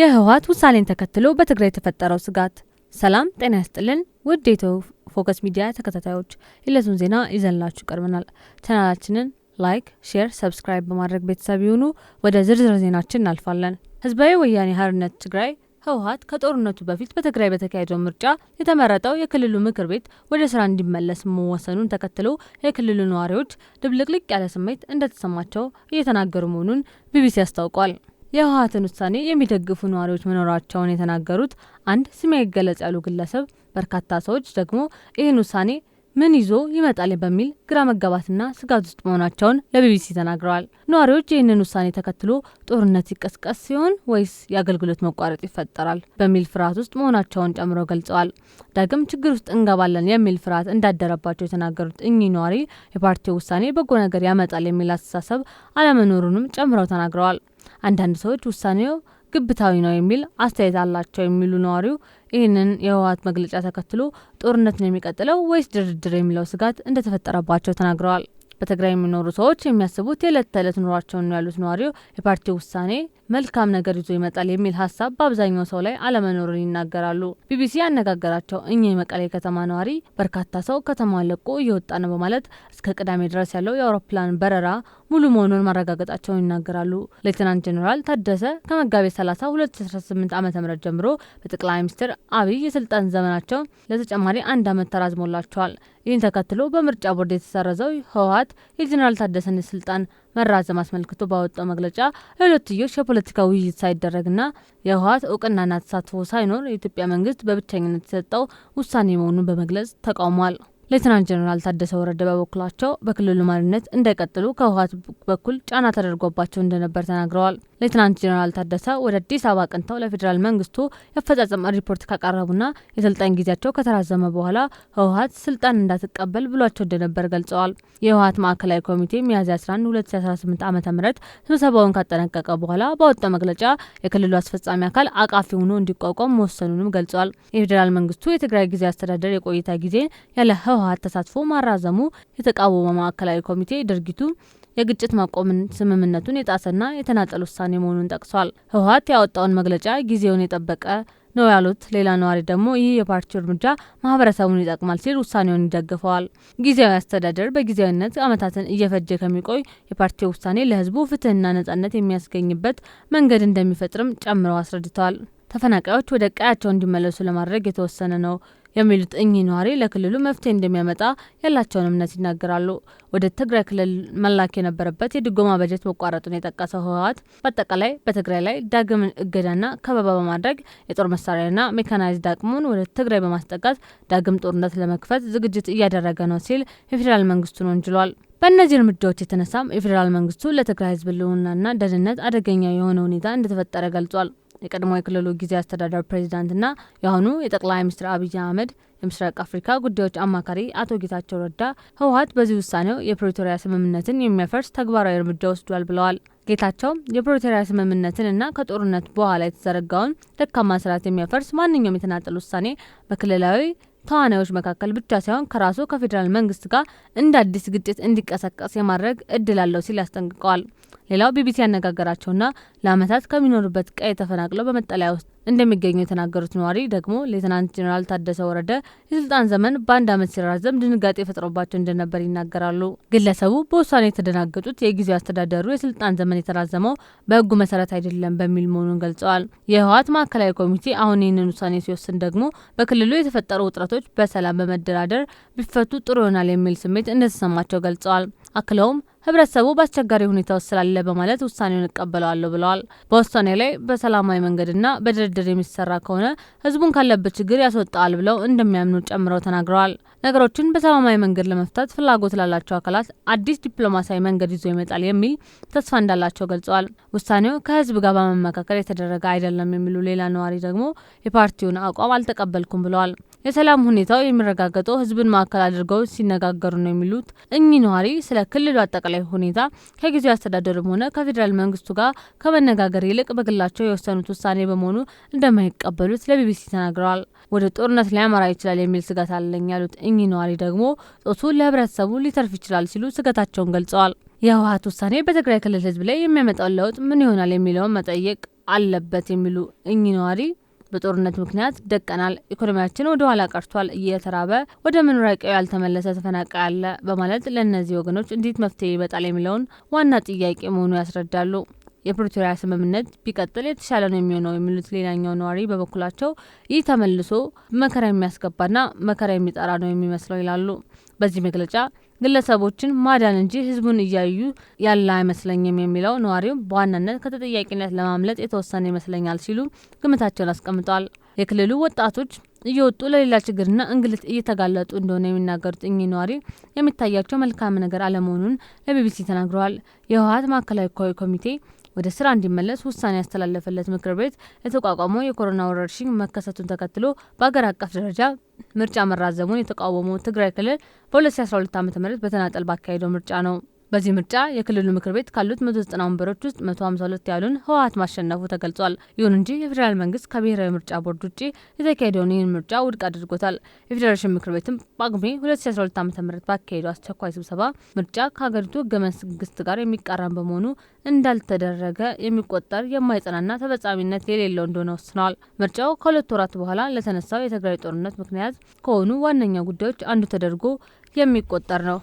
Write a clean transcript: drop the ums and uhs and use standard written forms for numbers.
የህወሓት ውሳኔን ተከትሎ በትግራይ የተፈጠረው ስጋት። ሰላም ጤና ያስጥልን ውድ የኢትዮ ፎከስ ሚዲያ ተከታታዮች፣ የዕለቱን ዜና ይዘንላችሁ ቀርበናል። ቻናላችንን ላይክ፣ ሼር፣ ሰብስክራይብ በማድረግ ቤተሰብ ይሁኑ። ወደ ዝርዝር ዜናችን እናልፋለን። ህዝባዊ ወያኔ ሓርነት ትግራይ ህወሓት ከጦርነቱ በፊት በትግራይ በተካሄደው ምርጫ የተመረጠው የክልሉ ምክር ቤት ወደ ስራ እንዲመለስ መወሰኑን ተከትሎ የክልሉ ነዋሪዎች ድብልቅልቅ ያለ ስሜት እንደተሰማቸው እየተናገሩ መሆኑን ቢቢሲ አስታውቋል። የህወሓትን ውሳኔ የሚደግፉ ነዋሪዎች መኖራቸውን የተናገሩት አንድ ስሜ ይገለጽ ያሉ ግለሰብ በርካታ ሰዎች ደግሞ ይህን ውሳኔ ምን ይዞ ይመጣል በሚል ግራ መጋባትና ስጋት ውስጥ መሆናቸውን ለቢቢሲ ተናግረዋል። ነዋሪዎች ይህንን ውሳኔ ተከትሎ ጦርነት ይቀስቀስ ሲሆን ወይስ የአገልግሎት መቋረጥ ይፈጠራል በሚል ፍርሃት ውስጥ መሆናቸውን ጨምረው ገልጸዋል። ዳግም ችግር ውስጥ እንገባለን የሚል ፍርሃት እንዳደረባቸው የተናገሩት እኚህ ነዋሪ የፓርቲው ውሳኔ በጎ ነገር ያመጣል የሚል አስተሳሰብ አለመኖሩንም ጨምረው ተናግረዋል። አንዳንድ ሰዎች ውሳኔው ግብታዊ ነው የሚል አስተያየት አላቸው የሚሉ ነዋሪው ይህንን የህወሓት መግለጫ ተከትሎ ጦርነት ነው የሚቀጥለው ወይስ ድርድር የሚለው ስጋት እንደተፈጠረባቸው ተናግረዋል። በትግራይ የሚኖሩ ሰዎች የሚያስቡት የዕለት ተዕለት ኑሯቸውን ነው ያሉት ነዋሪው የፓርቲው ውሳኔ መልካም ነገር ይዞ ይመጣል የሚል ሀሳብ በአብዛኛው ሰው ላይ አለመኖሩን ይናገራሉ። ቢቢሲ ያነጋገራቸው እኚህ የመቀሌ ከተማ ነዋሪ በርካታ ሰው ከተማዋን ለቆ እየወጣ ነው በማለት እስከ ቅዳሜ ድረስ ያለው የአውሮፕላን በረራ ሙሉ መሆኑን ማረጋገጣቸውን ይናገራሉ። ሌተናንት ጄኔራል ታደሰ ከመጋቢት 30 2018 ዓ.ም ጀምሮ በጠቅላይ ሚኒስትር አብይ የስልጣን ዘመናቸው ለተጨማሪ 1 ዓመት ተራዝሞላቸዋል። ይህን ተከትሎ በምርጫ ቦርድ የተሰረዘው ህወሓት የጄኔራል ታደሰን ስልጣን መራዘም አስመልክቶ ባወጣው መግለጫ ለሁለትዮሽ የፖለቲካ ውይይት ሳይደረግና የህወሓት እውቅናና ተሳትፎ ሳይኖር የኢትዮጵያ መንግስት በብቸኝነት የሰጠው ውሳኔ መሆኑን በመግለጽ ተቃውሟል። ሌተናንት ጄኔራል ታደሰ ወረደ በበኩላቸው በክልሉ ማንነት እንዳይቀጥሉ ከህወሓት በኩል ጫና ተደርጎባቸው እንደነበር ተናግረዋል። ሌተናንት ጄኔራል ታደሰ ወደ አዲስ አበባ ቅንተው ለፌዴራል መንግስቱ የአፈጻጸም ሪፖርት ካቀረቡና የስልጣን ጊዜያቸው ከተራዘመ በኋላ ህወሓት ስልጣን እንዳትቀበል ብሏቸው እንደነበር ገልጸዋል። የህወሓት ማዕከላዊ ኮሚቴ ሚያዝያ 11 2018 ዓ.ም ስብሰባውን ካጠናቀቀ በኋላ ባወጣው መግለጫ የክልሉ አስፈጻሚ አካል አቃፊ ሆኖ እንዲቋቋም መወሰኑንም ገልጿል። የፌዴራል መንግስቱ የትግራይ ጊዜ አስተዳደር የቆይታ ጊዜን ያለ ህወሓት ተሳትፎ ማራዘሙ የተቃወመ ማዕከላዊ ኮሚቴ ድርጊቱ የግጭት ማቆምን ስምምነቱን የጣሰና የተናጠል ውሳኔ መሆኑን ጠቅሷል። ህወሓት ያወጣውን መግለጫ ጊዜውን የጠበቀ ነው ያሉት ሌላ ነዋሪ ደግሞ ይህ የፓርቲው እርምጃ ማህበረሰቡን ይጠቅማል ሲል ውሳኔውን ይደግፈዋል። ጊዜያዊ አስተዳደር በጊዜያዊነት ዓመታትን እየፈጀ ከሚቆይ የፓርቲው ውሳኔ ለህዝቡ ፍትህና ነጻነት የሚያስገኝበት መንገድ እንደሚፈጥርም ጨምረው አስረድተዋል። ተፈናቃዮች ወደ ቀያቸው እንዲመለሱ ለማድረግ የተወሰነ ነው የሚሉት እኚህ ነዋሪ ለክልሉ መፍትሄ እንደሚያመጣ ያላቸውን እምነት ይናገራሉ። ወደ ትግራይ ክልል መላክ የነበረበት የድጎማ በጀት መቋረጡን የጠቀሰው ህወሓት በአጠቃላይ በትግራይ ላይ ዳግም እገዳና ከበባ በማድረግ የጦር መሳሪያና ሜካናይዝድ አቅሙን ወደ ትግራይ በማስጠጋት ዳግም ጦርነት ለመክፈት ዝግጅት እያደረገ ነው ሲል የፌዴራል መንግስቱን ወንጅሏል። በእነዚህ እርምጃዎች የተነሳም የፌዴራል መንግስቱ ለትግራይ ህዝብ ህልውናና ደህንነት አደገኛ የሆነ ሁኔታ እንደተፈጠረ ገልጿል። የቀድሞ የክልሉ ጊዜ አስተዳደር ፕሬዚዳንትና የአሁኑ የጠቅላይ ሚኒስትር አብይ አህመድ የምስራቅ አፍሪካ ጉዳዮች አማካሪ አቶ ጌታቸው ረዳ ህወሓት በዚህ ውሳኔው የፕሪቶሪያ ስምምነትን የሚያፈርስ ተግባራዊ እርምጃ ወስዷል ብለዋል። ጌታቸው የፕሪቶሪያ ስምምነትን እና ከጦርነት በኋላ የተዘረጋውን ደካማ ስርዓት የሚያፈርስ ማንኛውም የተናጠል ውሳኔ በክልላዊ ተዋናዮች መካከል ብቻ ሳይሆን ከራሱ ከፌዴራል መንግስት ጋር እንደ አዲስ ግጭት እንዲቀሰቀስ የማድረግ እድል አለው ሲል ያስጠንቅቀዋል። ሌላው ቢቢሲ ያነጋገራቸውና ለአመታት ከሚኖሩበት ቀይ ተፈናቅለው በመጠለያ ውስጥ እንደሚገኙ የተናገሩት ነዋሪ ደግሞ ሌተናንት ጄኔራል ታደሰ ወረደ የስልጣን ዘመን በ1 ዓመት ሲራዘም ድንጋጤ ፈጥሮባቸው እንደነበር ይናገራሉ። ግለሰቡ በውሳኔ የተደናገጡት የጊዜው አስተዳደሩ የስልጣን ዘመን የተራዘመው በህጉ መሰረት አይደለም በሚል መሆኑን ገልጸዋል። የህወሓት ማዕከላዊ ኮሚቴ አሁን ይህንን ውሳኔ ሲወስን ደግሞ በክልሉ የተፈጠሩ ውጥረቶች በሰላም በመደራደር ቢፈቱ ጥሩ ይሆናል የሚል ስሜት እንደተሰማቸው ገልጸዋል። አክለውም ህብረተሰቡ በአስቸጋሪ ሁኔታ ውስጥ ስላለ በማለት ውሳኔውን እቀበለዋለሁ ብለዋል። በውሳኔ ላይ በሰላማዊ መንገድና በድርድር የሚሰራ ከሆነ ህዝቡን ካለበት ችግር ያስወጣል ብለው እንደሚያምኑ ጨምረው ተናግረዋል። ነገሮችን በሰላማዊ መንገድ ለመፍታት ፍላጎት ላላቸው አካላት አዲስ ዲፕሎማሲያዊ መንገድ ይዞ ይመጣል የሚል ተስፋ እንዳላቸው ገልጸዋል። ውሳኔው ከህዝብ ጋር በመመካከል የተደረገ አይደለም የሚሉ ሌላ ነዋሪ ደግሞ የፓርቲውን አቋም አልተቀበልኩም ብለዋል። የሰላም ሁኔታው የሚረጋገጠው ህዝብን ማዕከል አድርገው ሲነጋገሩ ነው የሚሉት እኚህ ነዋሪ ስለ ክልሉ አጠቃላይ ሁኔታ ከጊዜው አስተዳደርም ሆነ ከፌዴራል መንግስቱ ጋር ከመነጋገር ይልቅ በግላቸው የወሰኑት ውሳኔ በመሆኑ እንደማይቀበሉት ለቢቢሲ ተናግረዋል። ወደ ጦርነት ሊያመራ ይችላል የሚል ስጋት አለኝ ያሉት እኚህ ነዋሪ ደግሞ ጦሱ ለህብረተሰቡ ሊተርፍ ይችላል ሲሉ ስጋታቸውን ገልጸዋል። የህወሓት ውሳኔ በትግራይ ክልል ህዝብ ላይ የሚያመጣው ለውጥ ምን ይሆናል የሚለውን መጠየቅ አለበት የሚሉ እኚህ ነዋሪ በጦርነት ምክንያት ደቀናል፣ ኢኮኖሚያችን ወደ ኋላ ቀርቷል፣ እየተራበ ወደ መኖሪያ ቀዬው ያልተመለሰ ተፈናቃይ አለ በማለት ለእነዚህ ወገኖች እንዴት መፍትሄ ይመጣል የሚለውን ዋና ጥያቄ መሆኑ ያስረዳሉ። የፕሪቶሪያ ስምምነት ቢቀጥል የተሻለ ነው የሚሆነው የሚሉት ሌላኛው ነዋሪ በበኩላቸው ይህ ተመልሶ መከራ የሚያስገባና መከራ የሚጠራ ነው የሚመስለው ይላሉ። በዚህ መግለጫ ግለሰቦችን ማዳን እንጂ ህዝቡን እያዩ ያለ አይመስለኝም የሚለው ነዋሪው በዋናነት ከተጠያቂነት ለማምለጥ የተወሰነ ይመስለኛል ሲሉ ግምታቸውን አስቀምጠዋል። የክልሉ ወጣቶች እየወጡ ለሌላ ችግርና እንግልት እየተጋለጡ እንደሆነ የሚናገሩት እኚህ ነዋሪ የሚታያቸው መልካም ነገር አለመሆኑን ለቢቢሲ ተናግረዋል። የህወሓት ማዕከላዊ ኮሚቴ ወደ ስራ እንዲመለስ ውሳኔ ያስተላለፈለት ምክር ቤት የተቋቋመው የኮሮና ወረርሽኝ መከሰቱን ተከትሎ በአገር አቀፍ ደረጃ ምርጫ መራዘሙን የተቃወመው ትግራይ ክልል በ2012 ዓ.ም በተናጠል ባካሄደው ምርጫ ነው። በዚህ ምርጫ የክልሉ ምክር ቤት ካሉት 190 ወንበሮች ውስጥ 152 ያሉን ህወሓት ማሸነፉ ተገልጿል። ይሁን እንጂ የፌዴራል መንግስት ከብሔራዊ ምርጫ ቦርድ ውጭ የተካሄደውን ይህን ምርጫ ውድቅ አድርጎታል። የፌዴሬሽን ምክር ቤትም ጳጉሜ 2012 ዓ.ም ባካሄደው አስቸኳይ ስብሰባ ምርጫ ከሀገሪቱ ህገ መንግስት ጋር የሚቃረን በመሆኑ እንዳልተደረገ የሚቆጠር የማይጸናና ተፈጻሚነት የሌለው እንደሆነ ወስነዋል። ምርጫው ከ2 ወራት በኋላ ለተነሳው የትግራይ ጦርነት ምክንያት ከሆኑ ዋነኛ ጉዳዮች አንዱ ተደርጎ የሚቆጠር ነው።